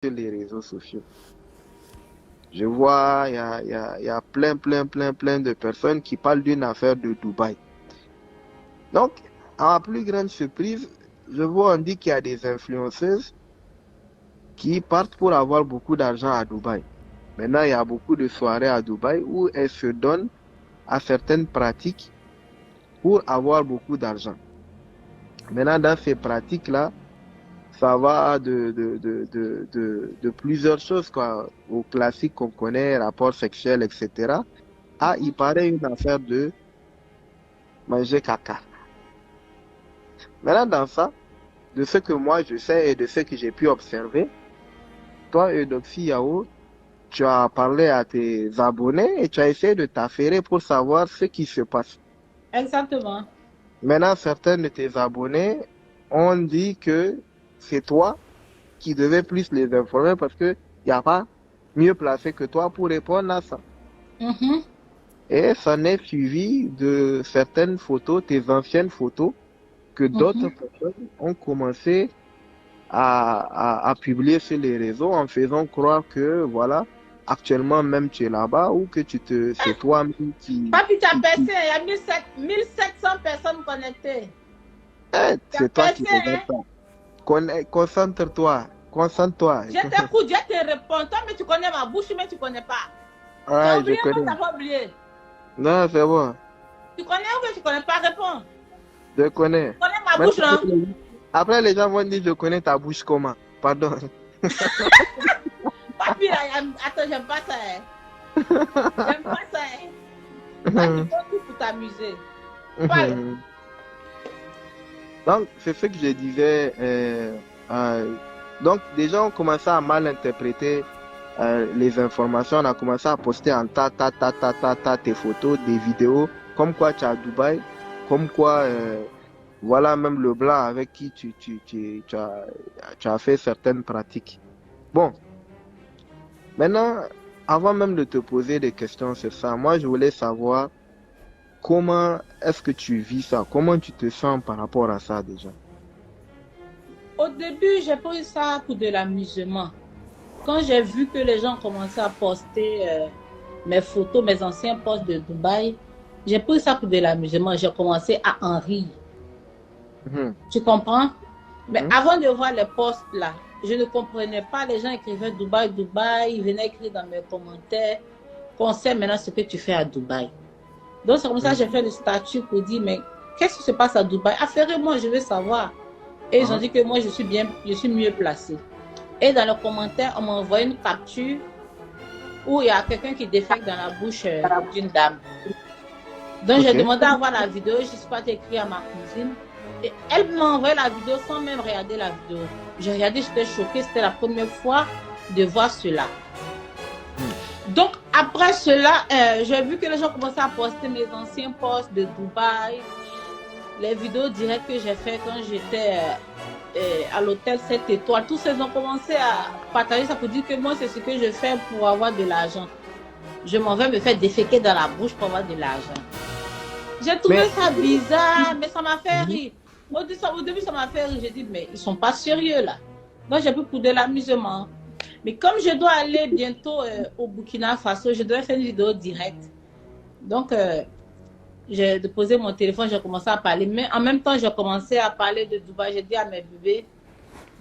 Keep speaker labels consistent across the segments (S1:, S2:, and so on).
S1: sur les réseaux sociaux. Je vois, il y a plein de personnes qui parlent d'une affaire de Dubaï. Donc, à ma plus grande surprise, je vois, on dit qu'il y a des influenceuses qui partent pour avoir beaucoup d'argent à Dubaï. Maintenant, il y a beaucoup de soirées à Dubaï où elles se donnent à certaines pratiques pour avoir beaucoup d'argent. Maintenant, dans ces pratiques-là, ça va de plusieurs choses, quoi, au classique qu'on connaît, rapport sexuel, etc. Ah, il paraît une affaire de manger caca. Maintenant, dans ça, de ce que moi je sais et de ce que j'ai pu observer, toi, Eudoxie Yao, tu as parlé à tes abonnés et tu as essayé de t'affairer pour savoir ce qui se passe.
S2: Exactement.
S1: Maintenant, certains de tes abonnés ont dit que c'est toi qui devais plus les informer parce que il n'y a pas mieux placé que toi pour répondre à ça.
S2: Mhm.
S1: Et ça n'est suivi de certaines photos, tes anciennes photos, que d'autres
S2: Mhm.
S1: personnes ont commencé à publier sur les réseaux en faisant croire que, voilà, actuellement même tu es là-bas ou que c'est toi-même
S2: Papi, tu as percé, il y a 1700 personnes connectées. Tu as
S1: c'est toi qui
S2: percé,
S1: regardes
S2: hein?
S1: ça. Concentre-toi, concentre-toi.
S2: Je t'écoute, je te réponds. Toi, mais tu connais ma bouche, mais tu ne connais pas. Tu as
S1: Ouais, je
S2: oublié ou tu
S1: connais.
S2: n'as pas oublié?
S1: Non, c'est bon,
S2: Tu connais ou bien tu ne connais pas? Réponds.
S1: je connais.
S2: Tu connais ma bouche,
S1: Maintenant,
S2: non?
S1: après, les gens vont dire, je connais ta bouche comment? Pardon.
S2: Papi, là, attends, j'aime pas ça. Hein. J'aime pas ça. Hein. Toi, tu fais tout pour t'amuser. Parle.
S1: Donc, c'est ce que je disais. Donc, des gens ont commencé à mal interpréter les informations. On a commencé à poster en ta tes photos, des vidéos, comme quoi tu es à Dubaï, comme quoi, voilà, même le blanc avec qui tu as fait certaines pratiques. Bon, maintenant, avant même de te poser des questions sur ça, moi, je voulais savoir comment est-ce que tu vis ça? Comment tu te sens par rapport à ça déjà?
S2: Au début, j'ai pris ça pour de l'amusement. Quand j'ai vu que les gens commençaient à poster mes photos, mes anciens posts de Dubaï, j'ai pris ça pour de l'amusement. J'ai commencé à en rire.
S1: Mhm.
S2: Tu comprends? Mais
S1: Mhm.
S2: avant de voir les posts là, je ne comprenais pas. Les gens écrivaient Dubaï, Dubaï. Ils venaient écrire dans mes commentaires qu'on sait maintenant ce que tu fais à Dubaï. Donc c'est comme ça que j'ai
S1: Mhm.
S2: fait le statut pour dire, mais qu'est-ce qui se passe à Dubaï? Affairez-moi, je veux savoir. Et ils ont
S1: Ah,
S2: dit que moi, je suis mieux placée. Et dans les commentaires, on m'a envoyé une capture où il y a quelqu'un qui défèque dans la bouche d'une dame. Donc j'ai
S1: ok.
S2: demandé à voir la vidéo, je suis pas écrit à ma cousine. Et elle m'a envoyé la vidéo sans même regarder la vidéo. J'ai regardé, j'étais choquée, c'était la première fois de voir cela.
S1: Mhm.
S2: Donc après cela, j'ai vu que les gens commençaient à poster mes anciens posts de Dubaï, les vidéos directes que j'ai fait quand j'étais à l'hôtel 7 étoiles. Tous ces ont commencé à partager ça pour dire que moi, c'est ce que je fais pour avoir de l'argent. Je m'en vais me faire déféquer dans la bouche pour avoir de l'argent. J'ai trouvé
S1: Mais,
S2: ça bizarre, mais ça m'a fait
S1: mhm.
S2: rire. Au début, ça m'a fait rire. J'ai dit, mais ils sont pas sérieux là. Donc, j'ai pris pour de l'amusement. Mais comme je dois aller bientôt au Burkina Faso, je dois faire une vidéo directe. Donc, j'ai déposé mon téléphone, j'ai commencé à parler. Mais en même temps, j'ai commencé à parler de Dubaï. J'ai dit à mes bébés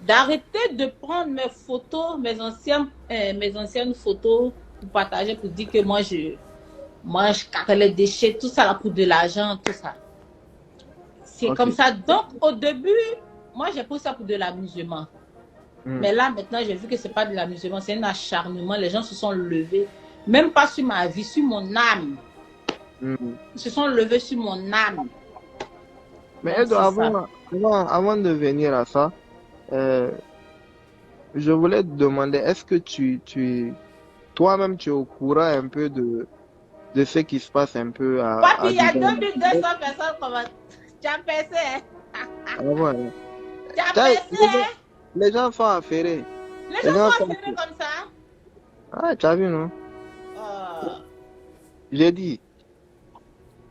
S2: d'arrêter de prendre mes photos, mes anciennes photos pour partager, pour dire que moi, je casse les déchets, tout ça là pour de l'argent, tout ça. C'est
S1: Ok.
S2: comme ça. Donc, au début, moi, j'ai pris ça pour de l'amusement.
S1: Mhm.
S2: Mais là, maintenant, j'ai vu que c'est pas de l'amusement, c'est un acharnement. Les gens se sont levés, même pas sur ma vie, sur mon âme.
S1: Mhm.
S2: Ils se sont levés sur mon âme.
S1: Mais
S2: Donc,
S1: Edo,
S2: c'est ça.
S1: avant de venir à ça, euh, je voulais te demander, est-ce que toi-même, tu es au courant un peu de ce qui se passe un peu
S2: Papi,
S1: à
S2: il y a
S1: Dubaï?
S2: 2200 personnes comme tu as percé, hein?
S1: Ah ouais.
S2: Tu as
S1: T'as-
S2: percé, hein?
S1: Les gens sont affairés.
S2: Les
S1: Les
S2: gens
S1: gens
S2: sont
S1: sont
S2: affairés
S1: affairés.
S2: comme ça.
S1: Ah, tu as vu, non?
S2: Oh.
S1: J'ai dit,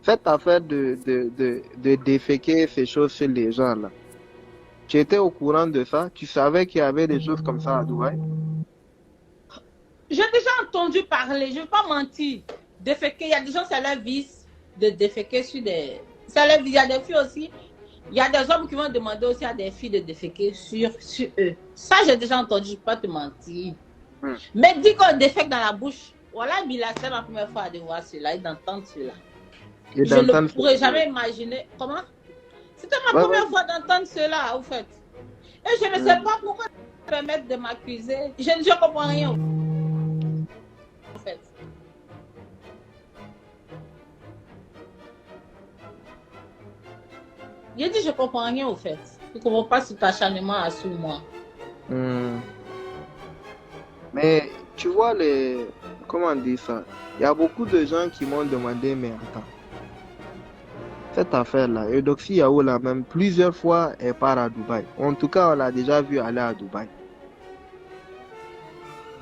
S1: cette affaire de déféquer ces choses chez les gens là. Tu étais au courant de ça? Tu savais qu'il y avait des choses comme ça à Dubaï?
S2: J'ai déjà entendu parler, je ne vais pas mentir. Déféquer, il y a des gens, c'est leur vice de déféquer sur des. Ça leur vice. Il y a des filles aussi. Il y a des hommes qui vont demander aussi à des filles de déféquer sur eux. Ça, j'ai déjà entendu, je ne vais pas te mentir. Mais dis qu'on défèque dans la bouche. Voilà, Bila, c'est ma première fois de voir cela et d'entendre cela.
S1: Et
S2: Je ne
S1: d'entendre
S2: pourrais
S1: ça.
S2: jamais imaginer. Comment? C'était ma
S1: Ouais,
S2: première
S1: ouais.
S2: fois d'entendre cela, en fait. Et je ne sais pas pourquoi ils me permettent de m'accuser. Je ne comprends rien, en fait. J'ai dit, je ne comprends rien, au fait. Je ne comprends pas cet acharnement sur moi.
S1: Mais tu vois, comment on dit ça? Il y a beaucoup de gens qui m'ont demandé, mais attends, cette affaire-là, Eudoxie Yao, là, même plusieurs fois, elle part à Dubaï. En tout cas, on l'a déjà vu aller à Dubaï.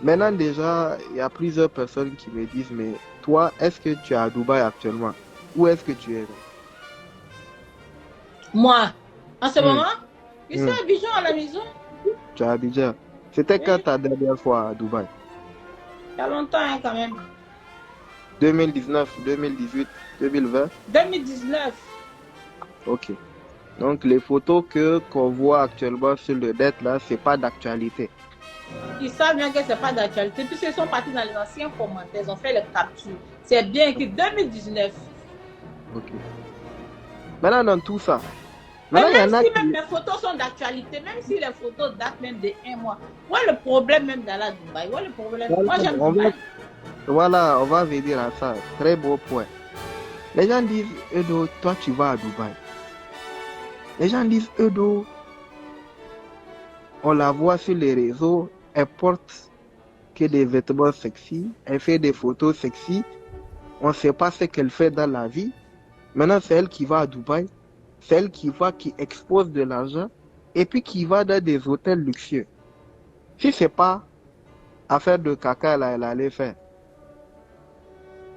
S1: Maintenant, déjà, il y a plusieurs personnes qui me disent, mais toi, est-ce que tu es à Dubaï actuellement? Où est-ce que tu es?
S2: Moi, en ce moment, je suis
S1: Hmm.
S2: à Abidjan à la maison.
S1: Tu es à Abidjan. C'était quand
S2: Oui,
S1: ta dernière fois à Dubaï?
S2: il y a longtemps, hein, quand même.
S1: 2019, 2018, 2020?
S2: 2019.
S1: Ok. Donc, les photos qu'on voit actuellement sur le net, là, c'est pas d'actualité.
S2: Ils savent bien que ce n'est pas d'actualité. Puisqu'ils sont partis dans les anciens commentaires, ils ont fait les captures. C'est bien que 2019.
S1: Ok. Maintenant, dans tout ça,
S2: Et
S1: maintenant, il y
S2: même
S1: en a
S2: si
S1: qui...
S2: même les photos sont d'actualité, même si les photos datent même de 1 mois, où est le problème même d'aller à Dubaï? Où est le problème?
S1: Voilà,
S2: Moi, j'aime
S1: on va,
S2: Dubaï.
S1: voilà, on va venir à ça. Très beau point. Les gens disent, Edo, toi, tu vas à Dubaï. Les gens disent, Edo, on la voit sur les réseaux, elle porte que des vêtements sexy, elle fait des photos sexy, on ne sait pas ce qu'elle fait dans la vie. Maintenant, c'est elle qui va à Dubaï, c'est elle qui expose de l'argent, et puis qui va dans des hôtels luxueux. Si c'est pas affaire de caca, là, elle allait faire.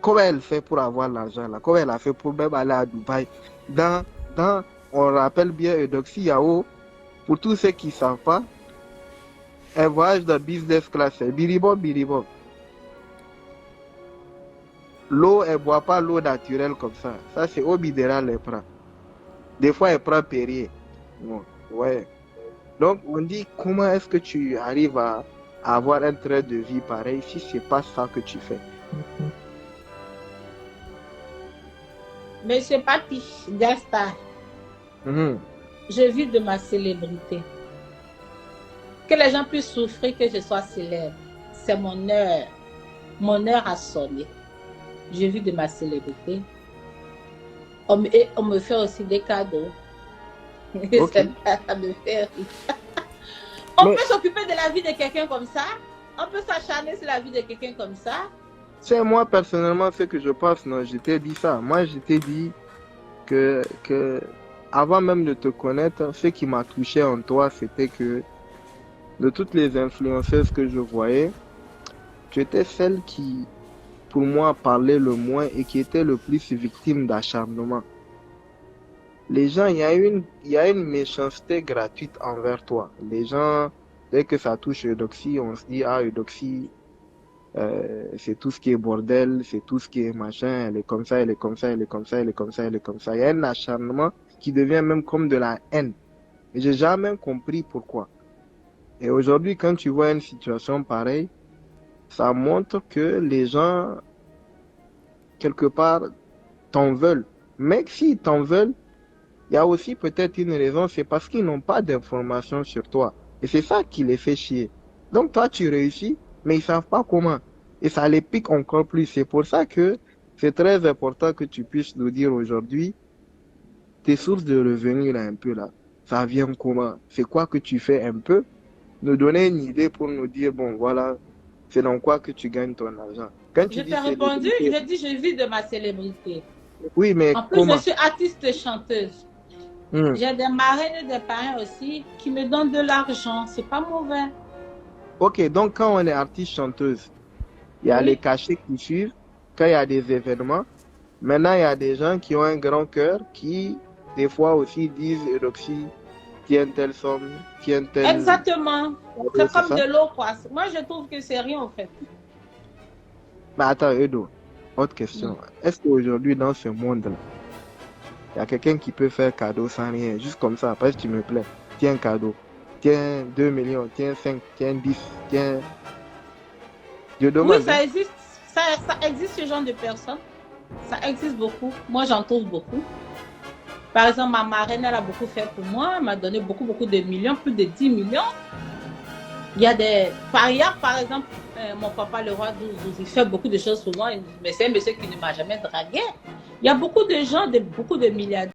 S1: Comment elle fait pour avoir l'argent là? Comment elle a fait pour même aller à Dubaï? Dans, on rappelle bien Eudoxie Yao, pour tous ceux qui ne savent pas, elle voyage dans business class, c'est biribom, biribom. L'eau, elle ne boit pas l'eau naturelle comme ça. Ça, c'est eau minérale, elle prend. Des fois, elle prend Perrier. Bon, ouais. Donc, on dit, comment est-ce que tu arrives à avoir un train de vie pareil si ce n'est pas ça que tu fais?
S2: Mais c'est pas Gastar. Je vis de ma célébrité. Que les gens puissent souffrir que je sois célèbre. C'est mon heure. Mon heure a sonné. Je vis de ma célébrité. Et on me fait aussi des cadeaux.
S1: Okay.
S2: Ça me fait rire. On peut s'occuper de la vie de quelqu'un comme ça. On peut s'acharner sur la vie de quelqu'un comme ça.
S1: C'est moi, personnellement, ce que je pense. Non, je t'ai dit ça. Moi, je t'ai dit que avant même de te connaître, ce qui m'a touché en toi, c'était que de toutes les influenceuses que je voyais, tu étais celle qui, pour moi, parlait le moins et qui était le plus victime d'acharnement. Les gens, il y a une méchanceté gratuite envers toi. Les gens, dès que ça touche Eudoxie, on se dit, ah, Eudoxie, c'est tout ce qui est bordel, c'est tout ce qui est machin, elle est comme ça, elle est comme ça, elle est comme ça, elle est comme ça, elle est comme ça. Il y a un acharnement qui devient même comme de la haine. Et j'ai jamais compris pourquoi. Et aujourd'hui, quand tu vois une situation pareille, ça montre que les gens, quelque part, t'en veulent. Mais s'ils t'en veulent, il y a aussi peut-être une raison, c'est parce qu'ils n'ont pas d'informations sur toi. Et c'est ça qui les fait chier. Donc toi, tu réussis, mais ils savent pas comment. Et ça les pique encore plus. C'est pour ça que c'est très important que tu puisses nous dire aujourd'hui tes sources de revenus là un peu là. Ça vient comment? C'est quoi que tu fais un peu? Nous donner une idée pour nous dire, bon voilà, c'est dans quoi que tu gagnes ton argent. Quand tu
S2: Je
S1: dis
S2: t'ai répondu,
S1: célébrité,
S2: je dis je vis de ma célébrité.
S1: oui, mais
S2: En plus, je
S1: comment?
S2: suis artiste chanteuse. J'ai des marraines et des parrains aussi qui me donnent de l'argent. C'est pas mauvais.
S1: Ok, donc quand on est artiste chanteuse, il y a les cachets qui suivent quand il y a des événements. Maintenant, il y a des gens qui ont un grand cœur qui, des fois aussi, disent Eudoxie, tiens telle somme, tiens telle...
S2: Exactement.
S1: Ouais,
S2: C'est
S1: c'est
S2: comme
S1: ça.
S2: de l'eau, quoi. Moi, je trouve que c'est rien, en fait.
S1: Mais attends, Edo, autre
S2: Mm.
S1: question. Est-ce qu'aujourd'hui, dans ce monde-là, il y a quelqu'un qui peut faire cadeau sans rien, juste comme ça, parce que tu me plais. Tiens, cadeau. Tiens, 2 millions, tiens, 5, tiens, 10, tiens... Je
S2: Oui,
S1: demande, hein.
S2: ça existe. Ça existe, ce genre de personnes. Ça existe beaucoup. Moi, j'en trouve beaucoup. Par exemple, ma marraine, elle a beaucoup fait pour moi. Elle m'a donné beaucoup, beaucoup de millions, plus de 10 millions. Il y a des... Par ailleurs, par exemple, mon papa, le roi 12, il fait beaucoup de choses pour moi. Mais c'est un monsieur qui ne m'a jamais dragué. Il y a beaucoup de gens, beaucoup de milliardaires